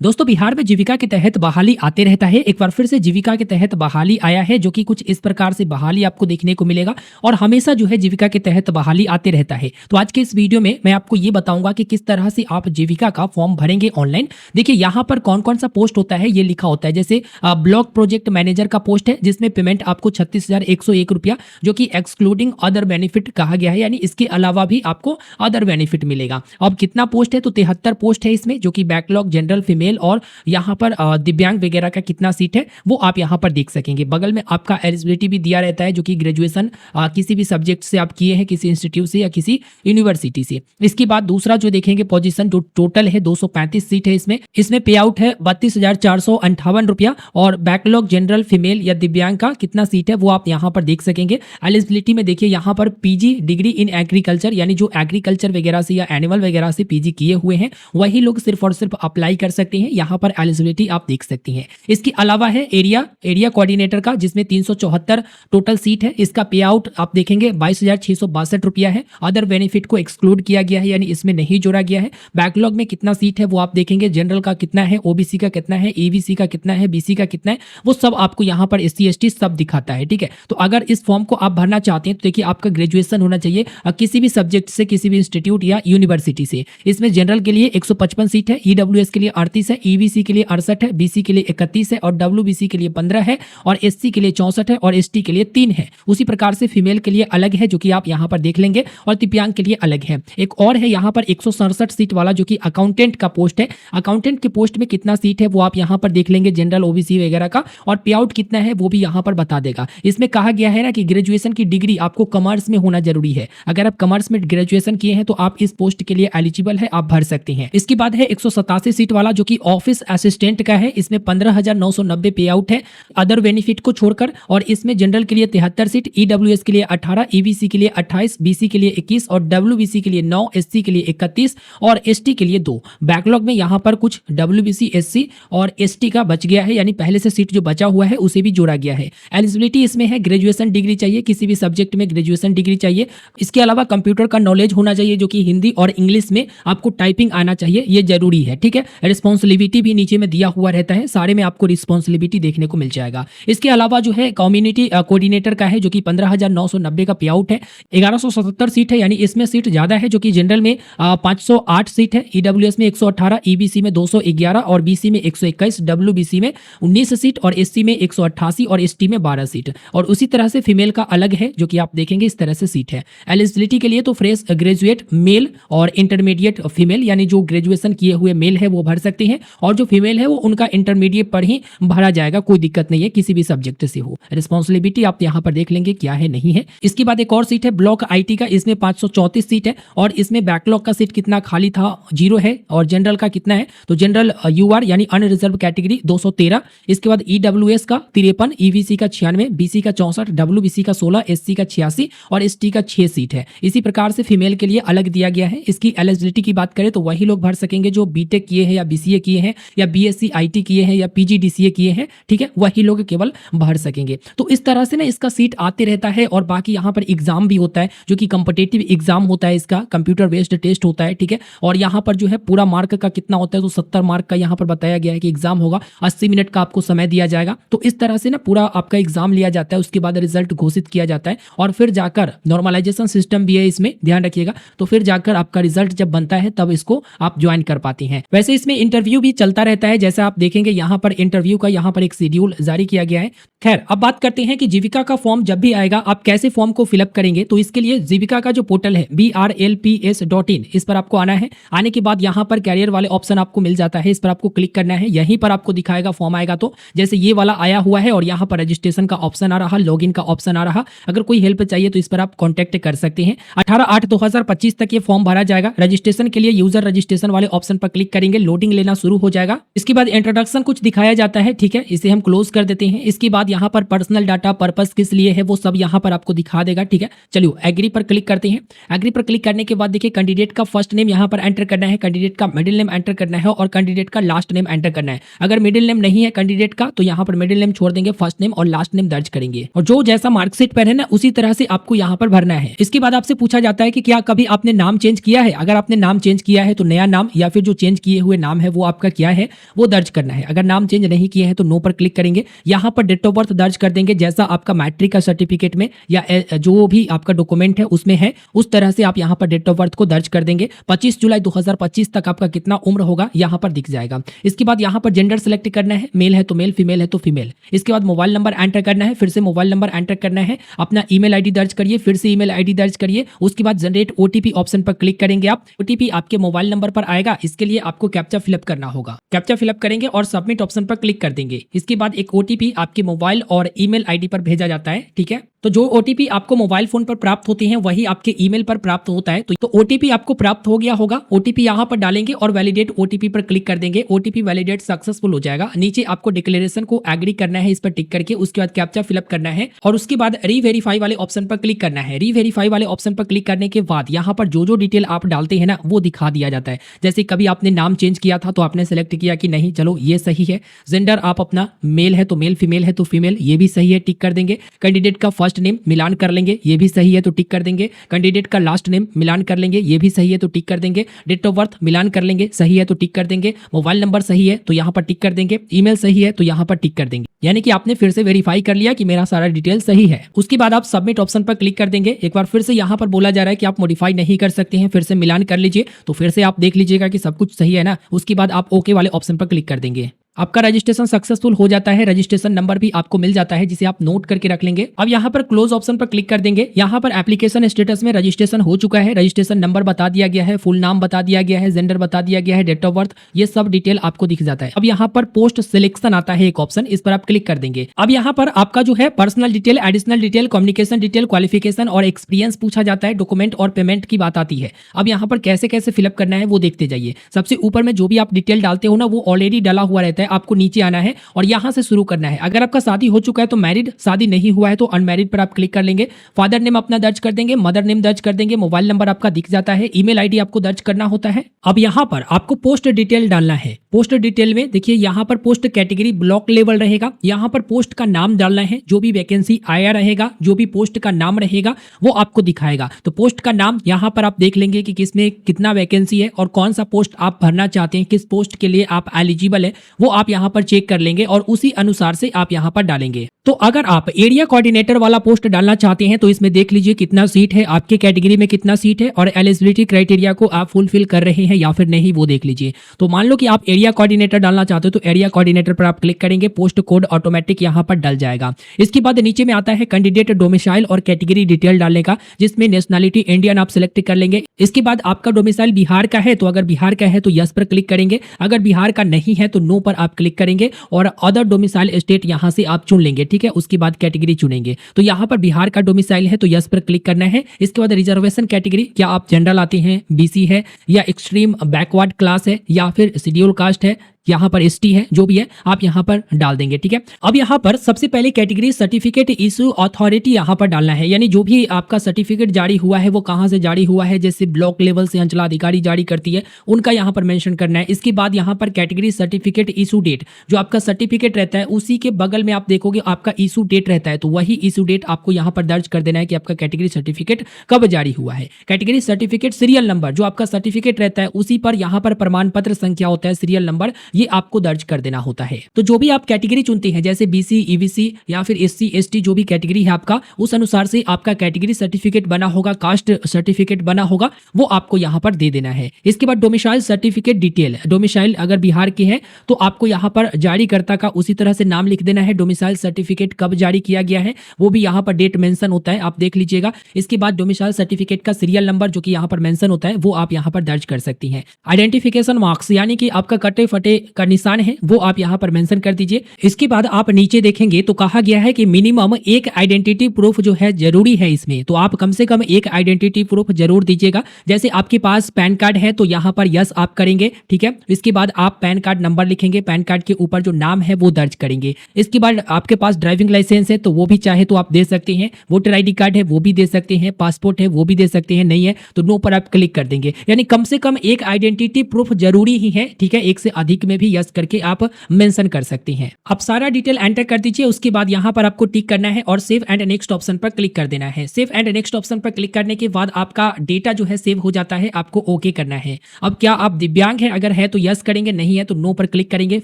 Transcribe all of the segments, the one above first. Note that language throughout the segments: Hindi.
दोस्तों बिहार में जीविका के तहत बहाली आते रहता है। एक बार फिर से जीविका के तहत बहाली आया है जो कि कुछ इस प्रकार से बहाली आपको देखने को मिलेगा और हमेशा जो है जीविका के तहत बहाली आते रहता है। तो आज के इस वीडियो में मैं आपको ये बताऊंगा कि किस तरह से आप जीविका का फॉर्म भरेंगे ऑनलाइन। देखिए यहाँ पर कौन कौन सा पोस्ट होता है ये लिखा होता है। जैसे ब्लॉक प्रोजेक्ट मैनेजर का पोस्ट है जिसमें पेमेंट आपको 36,101 रुपया जो कि एक्सक्लूडिंग अदर बेनिफिट कहा गया है, यानी इसके अलावा भी आपको अदर बेनिफिट मिलेगा। अब कितना पोस्ट है तो 73 पोस्ट है इसमें, जो कि बैकलॉग जनरल फीमेल और यहाँ पर दिव्यांग वगैरह का कितना सीट है वो आप यहाँ पर देख सकेंगे। बगल में आपका एलिजिबिलिटी भी दिया रहता है जो कि ग्रेजुएशन किसी भी सब्जेक्ट से आप किए हैं, किसी इंस्टीट्यूट से या किसी यूनिवर्सिटी से। इसके बाद दूसरा जो देखेंगे पोजीशन, जो टोटल है 235 सीट है इसमें पे आउट है 32,458 रुपया और बैकलॉग जनरल फीमेल या दिव्यांग का कितना सीट है वो आप यहाँ पर देख सकेंगे। एलिजिबिलिटी में देखिए यहाँ पर पीजी डिग्री इन एग्रीकल्चर, यानी जो एग्रीकल्चर वगैरह से या एनिमल वगैरह से पीजी किए हुए हैं वही लोग सिर्फ और सिर्फ अप्लाई कर सकते हैं। यहाँ पर एलिजिबिलिटी आप देख सकती हैं। इसके अलावा है एरिया कोऑर्डिनेटर का जिसमें 374 टोटल सीट है। इसका पे आउट आप देखेंगे 22,662 रुपया है। अदर बेनिफिट को एक्सक्लूड किया गया है, यानी इसमें नहीं जोड़ा गया है। बैकलॉग में कितना सीट है वो आप देखेंगे, जनरल का कितना है, ओबीसी का कितना है, एबीसी का कितना है, बीसी का कितना है, वो सब आपको यहाँ पर एससी एसटी सब दिखाता है। ठीक है, तो अगर इस फॉर्म को आप भरना चाहते हैं तो देखिए आपका ग्रेजुएशन होना चाहिए किसी भी सब्जेक्ट से, किसी भी इंस्टीट्यूट या यूनिवर्सिटी से। इसमें जनरल के लिए 155 सीट है, ईडब्ल्यूएस के लिए 38 है, ईबीसी के लिए 68 है, बीसी के लिए 31 है और डब्ल्यूबीसी के लिए 15 है और एससी के लिए 64 है और एसटी के लिए 3 है। उसी प्रकार से फीमेल के लिए अलग है जो कि आप यहाँ पर देख लेंगे और दिव्यांग के लिए अलग है। एक और है यहाँ पर 167 सीट वाला जो कि अकाउंटेंट का पोस्ट है। अकाउंटेंट के पोस्ट में कितना सीट है वो आप यहाँ पर देख लेंगे, जनरल ओबीसी वगैरह का, और पे आउट कितना है वो भी यहाँ पर बता देगा। इसमें कहा गया है ना कि ग्रेजुएशन की डिग्री आपको कॉमर्स में होना जरूरी है। अगर आप कॉमर्स में ग्रेजुएशन किए हैं तो आप इस पोस्ट के लिए एलिजिबल है, आप भर सकते हैं। इसके बाद है 187 सीट वाला जो कि ऑफिस असिस्टेंट का है। इसमें 15,990 पे आउट है अदर बेनिफिट को छोड़कर, और इसमें जनरल के लिए 73 सीट, ईडब्ल्यूएस के लिए 18, ईबीसी के लिए 28, बीसी के लिए 21 और डब्ल्यूबीसी के लिए 9, एससी के लिए 31 और एसटी के लिए 2। बैकलॉग में यहाँ पर कुछ डब्ल्यूबीसी, एससी और एसटी का बच गया है, यानी पहले से सीट जो बचा हुआ है उसे भी जोड़ा गया है। एलिजिबिलिटी इसमें है ग्रेजुएशन डिग्री चाहिए, किसी भी सब्जेक्ट में ग्रेजुएशन डिग्री चाहिए। इसके अलावा कंप्यूटर का नॉलेज होना चाहिए जो कि हिंदी और इंग्लिश में आपको टाइपिंग आना चाहिए, ये जरूरी है। ठीक है, रिस्पॉन्सिबिलिटी भी नीचे में दिया हुआ रहता है, सारे में आपको रिस्पॉन्सिबिलिटी देखने को मिल जाएगा। इसके अलावा जो है कम्युनिटी कोऑर्डिनेटर का है जो कि 15,990 का पे आउट है। 1177 सीट है, यानी इसमें सीट ज्यादा है, जो कि जनरल में 508 सीट है, ईडब्ल्यूएस में 118, ईबीसी में 211 और बीसी में 121, डब्ल्यूबीसी में 19 सीट और एससी में 188 और एसटी में 12 सीट। और उसी तरह से फीमेल का अलग है जो कि आप देखेंगे इस तरह से सीट है। एलिजिबिलिटी के लिए तो फ्रेश ग्रेजुएट मेल और इंटरमीडिएट फीमेल, यानी जो ग्रेजुएशन किए हुए मेल है वो भर सकते हैं और जो फीमेल है वो उनका इंटरमीडिएट पर ही भरा जाएगा, कोई दिक्कत नहीं है, किसी भी सब्जेक्ट से हो। रिस्पॉन्सिबिलिटी आप यहाँ पर देख लेंगे क्या है नहीं है। इसके बाद एक और सीट है ब्लॉक आईटी का, इसमें 534 सीट है और इसमें बैकलॉग का सीट कितना खाली था, 0 है, और जनरल का कितना है तो जनरल यूआर यानी अनरिजर्व कैटेगरी 213। इसके बाद ईडब्ल्यूएस का 53, ईवीसी का 96, बीसी का 64, डब्ल्यूबीसी का 16, एससी का 86 और एसटी का 6 सीट है। इसी प्रकार से फीमेल के लिए अलग दिया गया है। इसकी एलिजिबिलिटी की बात करें तो वही लोग भर सकेंगे जो बीटेक किए हैं या बीसीए किए हैं या बीएससी आईटी किए हैं या पीजीडीसीए किए हैं। ठीक है, वही लोग केवल भर सकेंगे। तो इस तरह से ना इसका सीट आते रहता है और बाकी यहाँ पर एग्जाम भी होता है जो कि कॉम्पिटिटिव एग्जाम होता है, इसका कंप्यूटर बेस्ड टेस्ट होता है। ठीक है, और यहाँ पर जो है पूरा मार्क का कितना होता है तो 70 मार्क का यहाँ पर बताया गया है कि एग्जाम होगा, 80 मिनट का आपको समय दिया जाएगा। तो इस तरह से ना पूरा आपका एग्जाम लिया जाता है, उसके बाद रिजल्ट घोषित किया जाता है और फिर जाकर नॉर्मलाइजेशन सिस्टम भी है इसमें, ध्यान रखिएगा। तो फिर जाकर आपका रिजल्ट जब बनता है तब इसको आप ज्वाइन कर पाती हैं। वैसे इसमें इंटरव्यू भी चलता रहता है, जैसा आप देखेंगे यहाँ पर इंटरव्यू का यहाँ पर एक शेड्यूल जारी किया गया है। खैर, अब बात करते हैं कि जीविका का फॉर्म जब भी आएगा आप कैसे फॉर्म को फिलअप करेंगे। तो इसके लिए जीविका का जो पोर्टल है brlps.in, इस पर आपको आना है। आने के बाद यहाँ पर कैरियर वाले ऑप्शन आपको मिल जाता है, इस पर आपको क्लिक करना है। यहीं पर आपको दिखाएगा फॉर्म आएगा तो जैसे ये वाला आया हुआ है और यहाँ पर रजिस्ट्रेशन का ऑप्शन आ रहा, लॉगिन का ऑप्शन आ रहा। अगर कोई हेल्प चाहिए तो इस पर आप कॉन्टेक्ट कर सकते हैं। 18/8/2025 तक ये फॉर्म भरा जाएगा। रजिस्ट्रेशन के लिए यूजर रजिस्ट्रेशन वाले ऑप्शन पर क्लिक करेंगे, लोडिंग लेना शुरू हो जाएगा। इसके बाद इंट्रोडक्शन कुछ दिखाया जाता है। ठीक है, इसे हम क्लोज कर देते हैं। इसके बाद यहाँ पर पर्सनल डाटा पर्पस किस लिए है वो सब यहाँ पर आपको दिखा देगा। ठीक है, चलिए एग्री पर क्लिक करते हैं। एग्री पर क्लिक करने के बाद देखिए कैंडिडेट का फर्स्ट नेम यहाँ पर एंटर करना है, कैंडिडेट का मिडिल नेम एंटर करना है और कैंडिडेट का लास्ट नेम एंटर करना है। अगर मिडिल नेम नहीं है कैंडिडेट का तो यहाँ पर मिडिल नेम छोड़ देंगे, फर्स्ट नेम और लास्ट नेम दर्ज करेंगे और जो जैसा मार्कशीट पर है ना उसी तरह से आपको यहाँ पर भरना है। इसके बाद आपसे पूछा जाता है कि क्या कभी आपने नाम चेंज किया है। अगर आपने नाम चेंज किया है तो नया नाम या फिर जो चेंज किए हुए नाम है वो आपका क्या है वो दर्ज करना है। अगर नाम चेंज नहीं किए हैं तो नो पर क्लिक करेंगे। यहाँ पर डेट ऑफ बर्थ दर्ज कर देंगे जैसा आपका मैट्रिक का सर्टिफिकेट में या जो भी आपका डॉक्यूमेंट है उसमें है उस तरह से आप यहाँ पर डेट ऑफ बर्थ को दर्ज कर देंगे। 25 जुलाई 2025 तक आपका कितना उम्र होगा यहाँ पर दिख जाएगा। इसके बाद यहाँ पर जेंडर सेलेक्ट करना है, मेल है तो मेल, फीमेल है तो फीमेल। इसके बाद मोबाइल नंबर एंटर करना है, फिर से मोबाइल नंबर एंटर करना है, अपना ईमेल आईडी दर्ज करिए, फिर से ईमेल आईडी दर्ज करिए। उसके बाद जनरेट ओटीपी ऑप्शन पर क्लिक करेंगे आप। ओटीपी आपके मोबाइल नंबर पर आएगा, इसके लिए आपको कैप्चा फिलअप करना होगा। कैप्चा फिलअप करेंगे और सबमिट ऑप्शन पर क्लिक कर देंगे। इसके बाद एक ओटीपी आपके मोबाइल और ईमेल आईडी पर भेजा जाता है, ठीक है। तो जो ओटीपी आपको मोबाइल फोन पर प्राप्त होती हैं वही आपके ईमेल पर प्राप्त होता है। तो ओटीपी आपको प्राप्त हो गया होगा। ओटीपी यहाँ पर डालेंगे और वैलिडेट ओटीपी पर क्लिक कर देंगे। ओटीपी वैलिडेट सक्सेसफुल हो जाएगा। नीचे आपको डिक्लेरेशन को एग्री करना है, इस पर टिक करके उसके बाद कैप्चा फिलअप करना है और उसके बाद रीवेरीफाई वाले ऑप्शन पर क्लिक करना है। रीवेरीफाई वाले ऑप्शन पर क्लिक करने के बाद यहाँ पर जो डिटेल आप डालते हैं ना वो दिखा दिया जाता है। जैसे कभी आपने नाम चेंज किया था तो आपने सेलेक्ट किया कि नहीं चलो ये सही है। जेंडर आप अपना मेल है तो मेल, फीमेल है तो फीमेल, ये भी सही है, टिक कर देंगे। कैंडिडेट का फर्स्ट नेम मिलान कर लेंगे, ये भी सही है तो टिक कर देंगे। कैंडिडेट का लास्ट नेम मिलान कर लेंगे, ये भी सही है तो टिक कर देंगे। डेट ऑफ बर्थ मिलान कर लेंगे, सही है तो टिक कर देंगे। मोबाइल नंबर सही है तो यहाँ पर टिक कर देंगे। ईमेल सही है तो यहाँ पर टिक कर देंगे। यानी कि आपने फिर से वेरीफाई कर लिया कि मेरा सारा डिटेल सही है। उसके बाद आप सबमिट ऑप्शन पर क्लिक कर देंगे। एक बार फिर से यहाँ पर बोला जा रहा है कि आप मॉडिफाई नहीं कर सकते हैं, फिर से मिलान कर लीजिए। तो फिर से आप देख लीजिएगा कि सब कुछ सही है ना। उसके बाद आप ओके वाले ऑप्शन पर क्लिक कर देंगे। आपका रजिस्ट्रेशन सक्सेसफुल हो जाता है। रजिस्ट्रेशन नंबर भी आपको मिल जाता है जिसे आप नोट करके रख लेंगे। अब यहाँ पर क्लोज ऑप्शन पर क्लिक कर देंगे। यहाँ पर एप्लीकेशन स्टेटस में रजिस्ट्रेशन हो चुका है। रजिस्ट्रेशन नंबर बता दिया गया है, फुल नाम बता दिया गया है, जेंडर बता दिया गया है, डेट ऑफ बर्थ, ये सब डिटेल आपको दिख जाता है। अब यहाँ पर पोस्ट सिलेक्शन आता है एक ऑप्शन, इस पर आप क्लिक कर देंगे। अब यहाँ पर आपका जो है personal detail, additional detail, communication detail, qualification और एक्सपीरियंस पूछा जाता है। डॉक्यूमेंट और पेमेंट की बात आती है। अब यहाँ पर कैसे कैसे फिलअप करना है वो देखते जाइए। सबसे ऊपर में जो भी आप डिटेल डालते हो ना वो ऑलरेडी डाला हुआ रहता है। आपको नीचे आना है और यहां से शुरू करना है। अगर आपका शादी हो चुका है तो मैरिड, शादी नहीं हुआ है तो अनमैरिड पर आप क्लिक कर लेंगे। फादर नेम अपना दर्ज कर देंगे, मदर नेम दर्ज कर देंगे, मोबाइल नंबर आपका दिख जाता है, ईमेल आईडी आपको दर्ज करना होता है। अब यहां पर आपको पोस्ट डिटेल डालना है। पोस्ट डिटेल में देखिए यहां पर पोस्ट कैटेगरी ब्लॉक लेवल रहेगा। यहां पर पोस्ट का नाम डालना है, जो भी वैकेंसी आया रहेगा, जो भी पोस्ट का नाम रहेगा वो आपको दिखाएगा। तो पोस्ट का नाम यहां पर आप देख लेंगे कि किसमें कितना वैकेंसी है और कौन सा पोस्ट आप भरना चाहते हैं, किस पोस्ट के लिए आप एलिजिबल है वो आप यहां पर चेक कर लेंगे और उसी अनुसार से आप यहां पर डालेंगे। तो अगर आप एरिया कोऑर्डिनेटर वाला पोस्ट डालना चाहते हैं तो इसमें देख लीजिए कितना सीट है, आपके कैटेगरी में कितना सीट है और एलिजिबिलिटी क्राइटेरिया को आप फुलफिल कर रहे हैं या फिर नहीं वो देख लीजिए। तो मान लो कि आप एरिया कोऑर्डिनेटर डालना चाहते हो तो एरिया कोऑर्डिनेटर पर आप क्लिक करेंगे, पोस्ट कोड ऑटोमेटिक यहां पर डल जाएगा। इसके बाद नीचे में आता है कैंडिडेट डोमिसाइल और कैटेगरी डिटेल डालने का, जिसमें नेशनलिटी इंडियन आप सिलेक्ट कर लेंगे। इसके बाद आपका डोमिसाइल बिहार का है तो अगर बिहार का है तो यस पर क्लिक करेंगे, अगर बिहार का नहीं है तो नो पर आप क्लिक करेंगे और अदर डोमिसाइल स्टेट यहां से आप चुन लेंगे, ठीक है। उसके बाद कैटेगरी चुनेंगे। तो यहां पर बिहार का डोमिसाइल है तो यस पर क्लिक करना है। इसके बाद रिजर्वेशन कैटेगरी, क्या आप जनरल आते हैं, बीसी है या एक्सट्रीम बैकवर्ड क्लास है या फिर शेड्यूल कास्ट है, यहाँ पर एसटी है, जो भी है आप यहाँ पर डाल देंगे, ठीक है। अब यहाँ पर सबसे पहले कैटेगरी सर्टिफिकेट इशू अथॉरिटी यहाँ पर डालना है, यानी जो भी आपका सर्टिफिकेट जारी हुआ है वो कहाँ से जारी हुआ है, जैसे ब्लॉक लेवल से अंचलाधिकारी जारी करती है उनका यहाँ पर मेंशन करना है। इसके बाद यहाँ पर कैटेगरी सर्टिफिकेट इशू डेट, जो आपका सर्टिफिकेट रहता है उसी के बगल में आप देखोगे आपका इशू डेट रहता है, तो वही इशू डेट आपको यहाँ पर दर्ज कर देना है कि आपका कैटेगरी सर्टिफिकेट कब जारी हुआ है। कैटेगरी सर्टिफिकेट सीरियल नंबर, जो आपका सर्टिफिकेट रहता है उसी पर यहाँ पर प्रमाण पत्र संख्या होता है, सीरियल नंबर, ये आपको दर्ज कर देना होता है। तो जो भी आप कैटेगरी चुनते हैं जैसे बीसी, ईबीसी या फिर एससी, एसटी, जो भी कैटेगरी है आपका, उस अनुसार से आपका कैटेगरी सर्टिफिकेट बना होगा, कास्ट सर्टिफिकेट बना होगा, वो आपको यहाँ पर दे देना है। इसके बाद डोमिसाइल सर्टिफिकेट डिटेल, डोमिसाइल अगर बिहार के हैं तो आपको यहाँ पर जारीकर्ता का उसी तरह से नाम लिख देना है। डोमिसाइल सर्टिफिकेट कब जारी किया गया है वो भी यहाँ पर डेट मेंशन होता है, आप देख लीजिएगा। इसके बाद डोमिसाइल सर्टिफिकेट का सीरियल नंबर जो कि यहाँ पर मेंशन होता है वो आप यहाँ पर दर्ज कर सकती हैं। आइडेंटिफिकेशन मार्क्स, यानी कि आपका कटे फटे का निशान है वो आप यहाँ पर मेंशन कर दीजिए। इसके बाद आप नीचे देखेंगे तो कहा गया है कि मिनिमम एक आइडेंटिटी प्रूफ जो है जरूरी है इसमें, तो आप कम से कम एक आइडेंटिटी प्रूफ जरूर दीजिएगा। जैसे आपके पास पैन कार्ड है तो यहाँ पर यस आप करेंगे, ठीक है। इसके बाद आप पैन कार्ड नंबर लिखेंगे, पैन कार्ड के ऊपर जो नाम है वो दर्ज करेंगे। इसके बाद आपके पास ड्राइविंग लाइसेंस है तो वो भी चाहे तो आप दे सकते हैं, वोटर आईडी कार्ड है वो भी दे सकते हैं, पासपोर्ट है वो भी दे सकते हैं, नहीं है तो नो पर आप क्लिक कर देंगे। यानी कम से कम एक आइडेंटिटी प्रूफ जरूरी ही है, ठीक है। एक से अधिक में भी यस करके आप मेंशन कर सकते हैं। आप सारा डिटेल एंटर कर दीजिए, उसके बाद यहाँ पर आपको टिक करना है और सेव एंड नेक्स्ट ऑप्शन पर क्लिक कर देना है। सेव एंड नेक्स्ट ऑप्शन पर क्लिक करने के बाद आपका डेटा जो है सेव हो जाता है, आपको ओके करना है। अब क्या आप दिव्यांग है? अगर है तो यस करेंगे, नहीं है तो नो पर क्लिक करेंगे।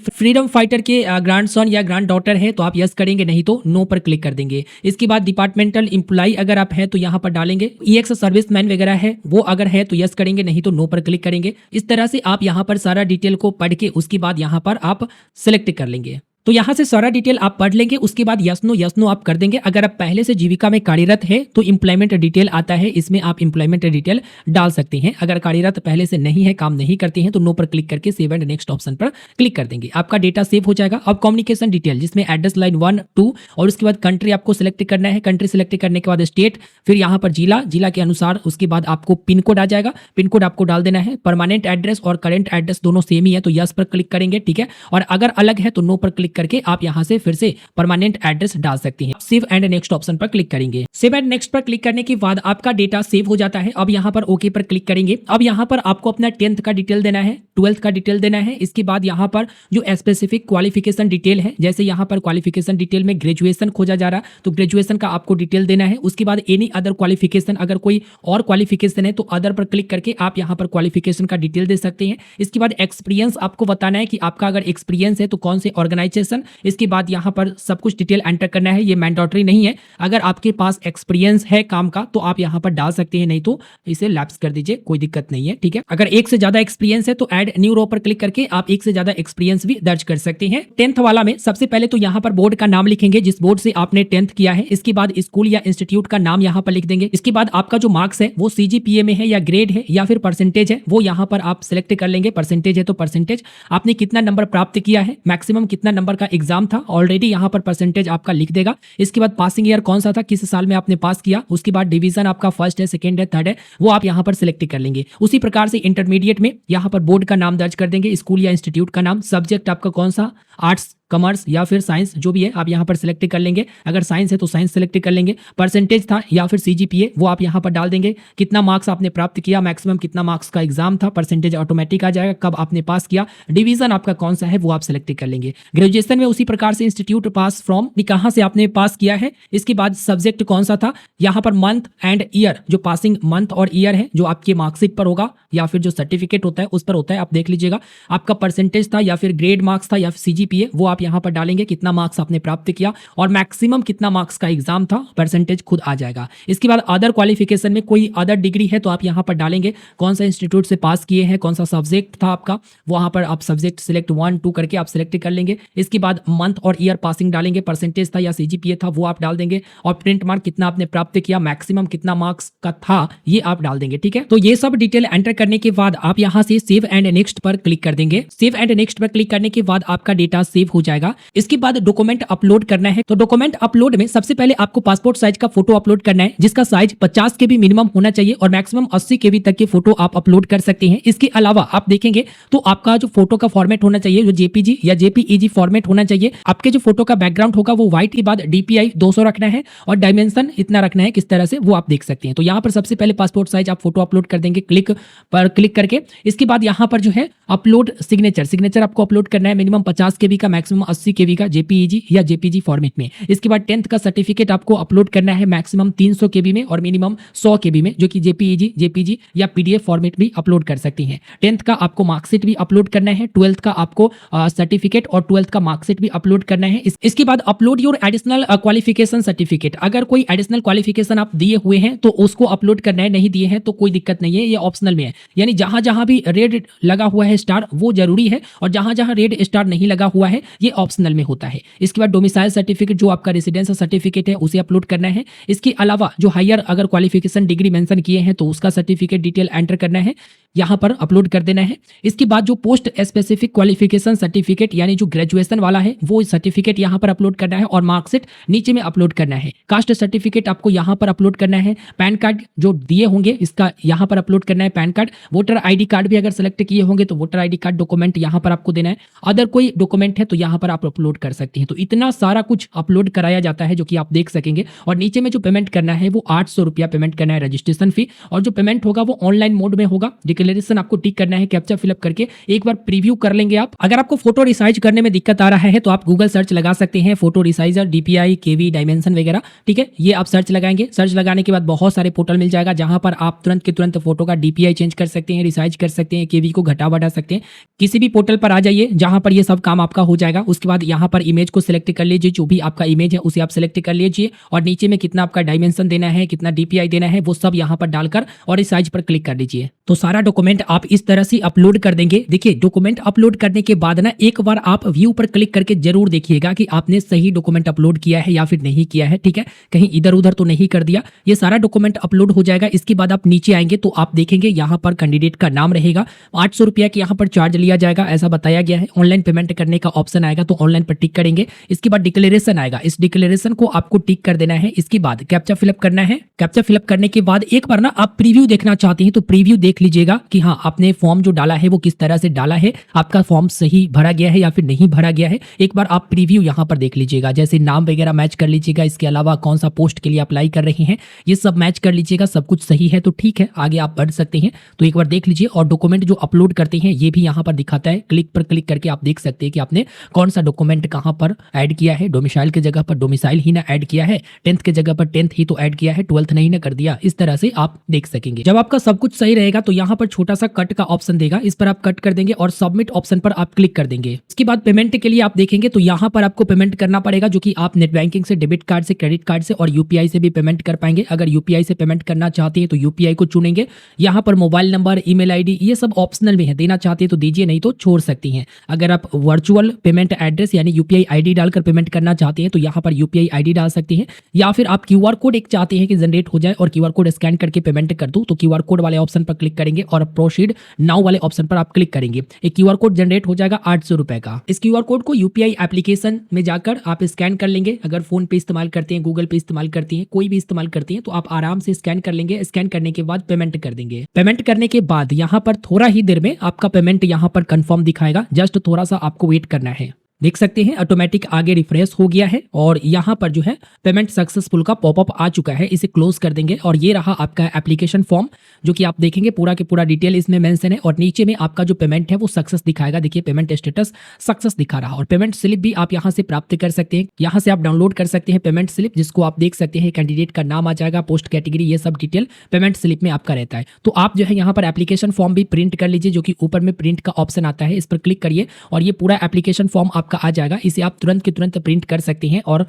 फ्रीडम फाइटर के ग्रैंडसन या ग्रैंड डॉटर है तो आप यस करेंगे, नहीं तो नो पर क्लिक कर देंगे। इसके बाद डिपार्टमेंटल एम्प्लॉय अगर आप है तो यहाँ पर डालेंगे। ईएक्स सर्विसमैन वगैरह है वो अगर है तो यस करेंगे, नहीं तो नो पर क्लिक करेंगे। इस तरह से आप यहाँ पर सारा डिटेल को पढ़ के उसके बाद यहाँ पर आप सिलेक्ट कर लेंगे। तो यहाँ से सारा डिटेल आप पढ़ लेंगे, उसके बाद यस नो आप कर देंगे। अगर आप पहले से जीविका में कार्यरत है तो एम्प्लॉयमेंट डिटेल आता है, इसमें आप एम्प्लॉयमेंट डिटेल डाल सकते हैं। अगर कार्यरत पहले से नहीं है, काम नहीं करते हैं, तो नो पर क्लिक करके सेव एंड नेक्स्ट ऑप्शन पर क्लिक कर देंगे। आपका डेटा सेव हो जाएगा। अब कम्युनिकेशन डिटेल जिसमें एड्रेस लाइन 1, 2 और उसके बाद कंट्री आपको सिलेक्ट करना है। कंट्री सिलेक्ट करने के बाद स्टेट, फिर यहाँ पर जिला के अनुसार उसके बाद आपको पिन कोड आ जाएगा। पिन कोड आपको डाल देना है। परमानेंट एड्रेस और करेंट एड्रेस दोनों सेम ही है तो यस पर क्लिक करेंगे, ठीक है। और अगर अलग है तो नो पर क्लिक करके आप यहाँ से फिर से परमानेंट एड्रेस डाल सकते हैं। सेव एंड नेक्स्ट ऑप्शन पर क्लिक करेंगे। सेव एंड नेक्स्ट पर क्लिक करने के बाद आपका डेटा सेव हो जाता है। अब यहाँ पर ओके पर क्लिक करेंगे। अब यहाँ पर आपको अपना 10th का डिटेल देना है, 12th का डिटेल देना है। इसके बाद यहाँ पर जो स्पेसिफिक क्वालिफिकेशन डिटेल है, जैसे यहाँ पर क्वालिफिकेशन डिटेल में ग्रेजुएशन खोजा जा रहा तो ग्रेजुएशन का आपको डिटेल देना है। उसके बाद एनी अदर क्वालिफिकेशन, अगर कोई और क्वालिफिकेशन है तो अदर पर क्लिक करके आप यहाँ पर क्वालिफिकेशन का डिटेल दे सकते हैं। इसके बाद एक्सपीरियंस आपको बताना है कि आपका अगर एक्सपीरियंस है तो कौन से ऑर्गेनाइजेशन। इसके बाद यहाँ पर सब कुछ डिटेल एंटर करना है, ये मैंडेटरी नहीं है। अगर आपके पास एक्सपीरियंस है काम का तो आप यहाँ पर डाल सकते हैं, नहीं तो इसे लैप्स कर दीजिए, कोई दिक्कत नहीं है, ठीक है। अगर एक से ज्यादा एक्सपीरियंस है तो ऐड न्यू रो पर क्लिक करके आप एक से ज्यादा एक्सपीरियंस भी दर्ज कर सकते हैं। 10th वाला में सबसे पहले तो यहाँ पर बोर्ड का नाम लिखेंगे जिस बोर्ड से आपने 10th किया है। इसके बाद स्कूल या इंस्टीट्यूट का नाम यहाँ पर लिख देंगे। इसके बाद आपका जो मार्क्स है वो सीजीपीए में है या ग्रेड है या फिर परसेंटेज है, वो यहाँ पर आप सिलेक्ट कर लेंगे। परसेंटेज है तो परसेंटेज, आपने कितना नंबर प्राप्त किया है, मैक्सिमम कितना नंबर का एग्जाम था, ऑलरेडी यहाँ पर परसेंटेज आपका लिख देगा। इसके बाद पासिंग ईयर कौन सा था, किस साल में आपने पास किया। उसके बाद डिवीजन आपका फर्स्ट है, सेकंड है, थर्ड है, वो आप यहाँ पर सिलेक्ट कर लेंगे। उसी प्रकार से इंटरमीडिएट में यहाँ पर बोर्ड का नाम दर्ज कर देंगे, स्कूल या इंस्टीट्यूट का नाम, सब्जेक्ट आपका कौन सा, आर्ट्स, कॉमर्स या फिर साइंस, जो भी है आप यहाँ पर सिलेक्ट कर लेंगे। अगर साइंस है तो साइंस सिलेक्ट कर लेंगे। परसेंटेज था या फिर सीजीपीए वो आप यहाँ पर डाल देंगे। कितना मार्क्स आपने प्राप्त किया, मैक्सिमम कितना मार्क्स का एग्जाम था, परसेंटेज ऑटोमेटिक आ जाएगा, कब आपने पास किया, डिवीजन आपका कौन सा है वो आप सिलेक्ट कर लेंगे। ग्रेजुएशन में उसी प्रकार से इंस्टीट्यूट पास फ्रॉम, कहाँ से आपने पास किया है। इसके बाद सब्जेक्ट कौन सा था, यहाँ पर मंथ एंड ईयर, जो पासिंग मंथ और ईयर है जो आपके मार्कशीट पर होगा या फिर जो सर्टिफिकेट होता है उस पर होता है, आप देख लीजिएगा। आपका परसेंटेज था या फिर ग्रेड मार्क्स था या फिर सीजीपीए, वो आप यहाँ पर डालेंगे, कितना मार्क्स आपने प्राप्त किया और मैक्सिमम कितना मार्क्स का एग्जाम था, परसेंटेज खुद आ जाएगा। इसके बाद अदर क्वालिफिकेशन में कोई अदर डिग्री है तो आप यहाँ पर डालेंगे कौन सा इंस्टीट्यूट से पास किए हैं, कौन सा सब्जेक्ट था आपका, वहां पर आप सब्जेक्ट सिलेक्ट 1, 2 करके आप सिलेक्ट कर लेंगे। इसके बाद मंथ और ईयर पासिंग डालेंगे, परसेंटेज था या सीजीपीए था वो आप डाल देंगे और प्रिंट मार्क कितना आपने प्राप्त किया, मैक्सिमम कितना मार्क्स का था, ये आप डाल देंगे, ठीक है। तो ये सब डिटेल एंटर करने के बाद आप यहाँ से सेव एंड नेक्स्ट पर क्लिक कर देंगे। सेव एंड नेक्स्ट पर क्लिक करने के बाद आपका डेटा सेव हो जाएगा। इसके बाद डॉक्यूमेंट अपलोड करना है। तो डॉक्यूमेंट अपलोड में सबसे पहले आपको पासपोर्ट साइज का फोटो अपलोड करना है, जिसका साइज 50 केबी मिनिमम होना चाहिए और मैक्सिमम 80 केबी तक के फोटो आप अपलोड कर सकते हैं। इसके अलावा आप देखेंगे तो आपका जो फोटो का फॉर्मेट होना चाहिए जो जेपीजी या जेपीईजी फॉर्मेट होना चाहिए। आपके जो फोटो का बैकग्राउंड होगा वो व्हाइट के बाद डीपीआई 200 रखना है और डायमेंशन इतना रखना है, किस तरह से वो आप देख सकते हैं। तो यहाँ पर सबसे पहले पासपोर्ट साइज आप फोटो अपलोड कर देंगे क्लिक पर क्लिक करके। इसके बाद यहाँ पर जो है अपलोड सिग्नेचर आपको अपलोड करना है, मिनिमम 50 केबी का, मैक्सिमम 80 केबी का, जेपीईजी या जेपीजी फॉर्मेट में। इसके बाद 10th का सर्टिफिकेट आपको अपलोड करना है मैक्सिमम 300 केबी में और मिनिमम 100 केबी में, जो कि जेपीईजी, जेपीजी या पीडीएफ फॉर्मेट भी अपलोड कर सकती हैं। 10th का आपको मार्कशीट भी अपलोड करना है, 12th का आपको सर्टिफिकेट और 12th का मार्कशीट भी अपलोड करना है। इसके बाद upload your additional qualification certificate. अगर कोई एडिशनल क्वालिफिकेशन आप दिए हुए हैं तो उसको अपलोड करना है, नहीं दिए हैं तो कोई दिक्कत नहीं है, ये ऑप्शनल में है। यानी जहां जहां भी रेड लगा हुआ है स्टार वो जरूरी है और जहां जहां रेड स्टार नहीं लगा हुआ है ये ऑप्शनल में होता है। इसके बाद डोमिसाइल सर्टिफिकेट जो आपका रेसिडेंस सर्टिफिकेट है उसे अपलोड करना है। इसके अलावा जो हायर अगर क्वालिफिकेशन डिग्री मेंशन किए हैं तो उसका सर्टिफिकेट डिटेल एंटर करना है, यहाँ पर अपलोड कर देना है। इसके बाद जो पोस्ट स्पेसिफिक क्वालिफिकेशन सर्टिफिकेट यानी जो ग्रेजुएशन वाला है वो सर्टिफिकेट यहाँ पर अपलोड करना है और मार्कशीट नीचे में अपलोड करना है। कास्ट सर्टिफिकेट आपको यहाँ पर अपलोड करना है। पैन कार्ड जो दिए होंगे इसका यहाँ पर अपलोड करना है pan card. Voter ID card भी अगर सेलेक्ट किए होंगे तो वोटर आईडी कार्ड डॉक्यूमेंट यहाँ पर आपको देना है। अदर कोई डॉक्यूमेंट डॉक्यूमेंट है तो यहाँ पर आप अपलोड कर सकते हैं। तो इतना सारा कुछ अपलोड कराया जाता है जो कि आप देख सकेंगे। और नीचे में जो पेमेंट करना है वो 800 रुपया पेमेंट करना है रजिस्ट्रेशन फी, और जो पेमेंट होगा वो ऑनलाइन मोड में होगा। डिक्लेरेशन आपको टिक करना है कैप्चा फिलअप करके, एक बार प्रीव्यू कर लेंगे आप। अगर आपको फोटो रिसाइज करने में दिक्कत आ रहा है तो आप गूगल सर्च लगा सकते हैं, फोटो रिसाइजर, डीपीआई, केवी, डायमेंशन वगैरह, ठीक है। ये आप सर्च लगाएंगे, सर्च लगाने के बाद बहुत सारे पोर्टल मिल जाएगा जहां पर आप तुरंत के तुरंत फोटो का डीपीआई चेंज कर सकते हैं, रिसाइज कर सकते हैं, केवी को घटा बढ़ा सकते हैं। किसी भी पोर्टल पर आ जाइए जहां पर ये सब काम आपका हो जाएगा। उसके बाद यहाँ पर इमेज को सिलेक्ट कर लीजिए, जो भी आपका इमेज है उसे आप सिलेक्ट कर लीजिए, और नीचे में कितना आपका डायमेंशन देना है, कितना डीपीआई देना है, वो सब यहाँ पर डालकर और रिसाइज पर क्लिक कर लीजिए। तो सारा डॉक्यूमेंट आप इस तरह से अपलोड कर देंगे। देखिए डॉक्यूमेंट अपलोड करने के बाद ना एक बार आप व्यू पर क्लिक करके जरूर देखिएगा कि आपने सही डॉक्यूमेंट अपलोड किया है या फिर नहीं किया है, ठीक है, कहीं इधर उधर तो नहीं कर दिया। ये सारा डॉक्यूमेंट अपलोड हो जाएगा। इसके बाद आप नीचे आएंगे तो आप देखेंगे यहाँ पर कैंडिडेट का नाम रहेगा, 800 रुपया की यहाँ पर चार्ज लिया जाएगा, ऐसा बताया गया है। ऑनलाइन पेमेंट करने का ऑप्शन आएगा तो ऑनलाइन पर टिक करेंगे। इसके बाद डिक्लेरेशन आएगा, इस डिक्लेरेशन को आपको टिक कर देना है। इसके बाद कैप्चा फिलअप करना है। कैप्चा फिलअप करने के बाद एक बार ना आप प्रीव्यू देखना चाहते हैं तो प्रीव्यू देख लीजिएगा कि हाँ आपने फॉर्म जो डाला है वो किस तरह से डाला है, आपका फॉर्म सही भरा गया है या फिर नहीं भरा गया है। एक बार आप प्रीव्यू यहाँ पर देख लीजिएगा, जैसे नाम वगैरह मैच कर लीजिएगा। इसके अलावा कौन सा पोस्ट के लिए अप्लाई कर रहे हैं ये सब मैच कर लीजिएगा। सब कुछ सही है तो ठीक है, आगे आप बढ़ सकते हैं। तो एक बार देख लीजिए। और डॉक्यूमेंट जो अपलोड करते हैं ये भी यहाँ पर दिखाता है, क्लिक पर क्लिक करके आप देख सकते हैं कि आपने कौन सा डॉक्यूमेंट कहाँ पर ऐड किया है। डोमिसाइल की जगह पर डोमिसाइल ही ना ऐड किया है, 10th की जगह पर 10th ही तो ऐड किया है, 12th नहीं ना कर दिया। इस तरह से आप देख सकेंगे। जब आपका सब कुछ सही रहेगा तो यहाँ पर छोटा सा कट का ऑप्शन देगा, इस पर आप कट कर देंगे और सबमिट ऑप्शन पर आप क्लिक कर देंगे। इसके बाद पेमेंट के लिए आप देखेंगे तो यहाँ पर आपको पेमेंट करना पड़ेगा, जो कि आप नेट बैंकिंग से, डेबिट कार्ड से, क्रेडिट कार्ड से और यूपीआई से भी पेमेंट कर पाएंगे। अगर यूपीआई से पेमेंट करना चाहते हैं तो यूपीआई को चुनेंगे। यहाँ पर मोबाइल नंबर, ईमेल आईडी ये सब ऑप्शनल में है, देना चाहते हैं तो दीजिए, नहीं तो छोड़ सकती हैं। अगर आप वर्चुअल पेमेंट एड्रेस यानी यूपीआई आईडी डालकर पेमेंट करना चाहते हैं तो यहाँ पर यूपीआई आईडी डाल सकते हैं, या फिर आप क्यूआर कोड एक चाहते हैं कि जनरेट हो जाए और क्यूआर कोड स्कैन करके पेमेंट कर दूं तो क्यूआर कोड वाले ऑप्शन पर क्लिक करेंगे और प्रोसीड नाउ वाले ऑप्शन पर आप क्लिक करेंगे। एक क्यूआर कोड जनरेट हो जाएगा 800 रुपए का। इस क्यूआर कोड को यूपीआई एप्लीकेशन में जाकर आप स्कैन कर लेंगे। अगर फोन पे इस्तेमाल करते हैं, गूगल पे इस्तेमाल करते हैं, कोई भी इस्तेमाल करते हैं तो आप आराम से स्कैन कर लेंगे। स्कैन करने के बाद पेमेंट कर देंगे। पेमेंट करने के बाद यहाँ पर थोड़ा ही देर में आपका पेमेंट यहाँ पर कंफर्म दिखाएगा। जस्ट थोड़ा सा आपको वेट करना है। देख सकते हैं ऑटोमेटिक आगे रिफ्रेश हो गया है और यहाँ पर जो है पेमेंट सक्सेसफुल का पॉपअप आ चुका है। इसे क्लोज कर देंगे और ये रहा आपका एप्लीकेशन फॉर्म, जो कि आप देखेंगे पूरा के पूरा डिटेल इसमें मेंशन है। और नीचे में आपका जो पेमेंट है वो सक्सेस दिखाएगा। देखिए पेमेंट स्टेटस सक्सेस दिखा रहा। और पेमेंट स्लिप भी आप यहाँ से प्राप्त कर सकते हैं। यहाँ से आप डाउनलोड कर सकते हैं पेमेंट स्लिप, जिसको आप देख सकते हैं। कैंडिडेट का नाम आ जाएगा, पोस्ट कैटेगरी, ये सब डिटेल पेमेंट स्लिप में आपका रहता है। तो आप जो है यहाँ पर एप्लीकेशन फॉर्म भी प्रिंट कर लीजिए, जो कि ऊपर में प्रिंट का ऑप्शन आता है, इस पर क्लिक करिए और ये पूरा एप्लीकेशन फॉर्म आपका आ जाएगा। इसे आप तुरंत के तुरंत प्रिंट कर सकते हैं और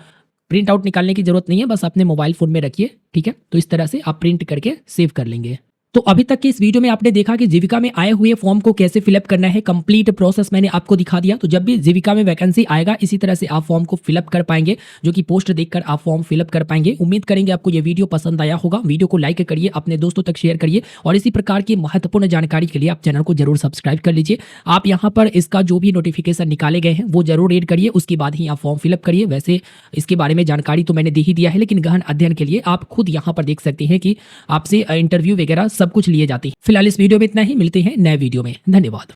प्रिंट आउट निकालने की जरूरत नहीं है, बस अपने मोबाइल फोन में रखिए, ठीक है। तो इस तरह से आप प्रिंट करके सेव कर लेंगे। तो अभी तक के इस वीडियो में आपने देखा कि जीविका में आए हुए फॉर्म को कैसे फिलअप करना है। कंप्लीट प्रोसेस मैंने आपको दिखा दिया। तो जब भी जीविका में वैकेंसी आएगा इसी तरह से आप फॉर्म को फिलअप कर पाएंगे, जो कि पोस्ट देखकर आप फॉर्म फिलअप कर पाएंगे। उम्मीद करेंगे आपको ये वीडियो पसंद आया होगा। वीडियो को लाइक करिए, अपने दोस्तों तक शेयर करिए और इसी प्रकार की महत्वपूर्ण जानकारी के लिए आप चैनल को जरूर सब्सक्राइब कर लीजिए। आप यहाँ पर इसका जो भी नोटिफिकेशन निकाले गए हैं वो जरूर रीड करिए, उसके बाद ही आप फॉर्म फिलअप करिए। वैसे इसके बारे में जानकारी तो मैंने दे ही दिया है, लेकिन गहन अध्ययन के लिए आप खुद यहाँ पर देख सकते हैं कि आपसे इंटरव्यू वगैरह सब कुछ लिए जाते हैं। फिलहाल इस वीडियो में इतना ही, मिलते हैं नए वीडियो में। धन्यवाद।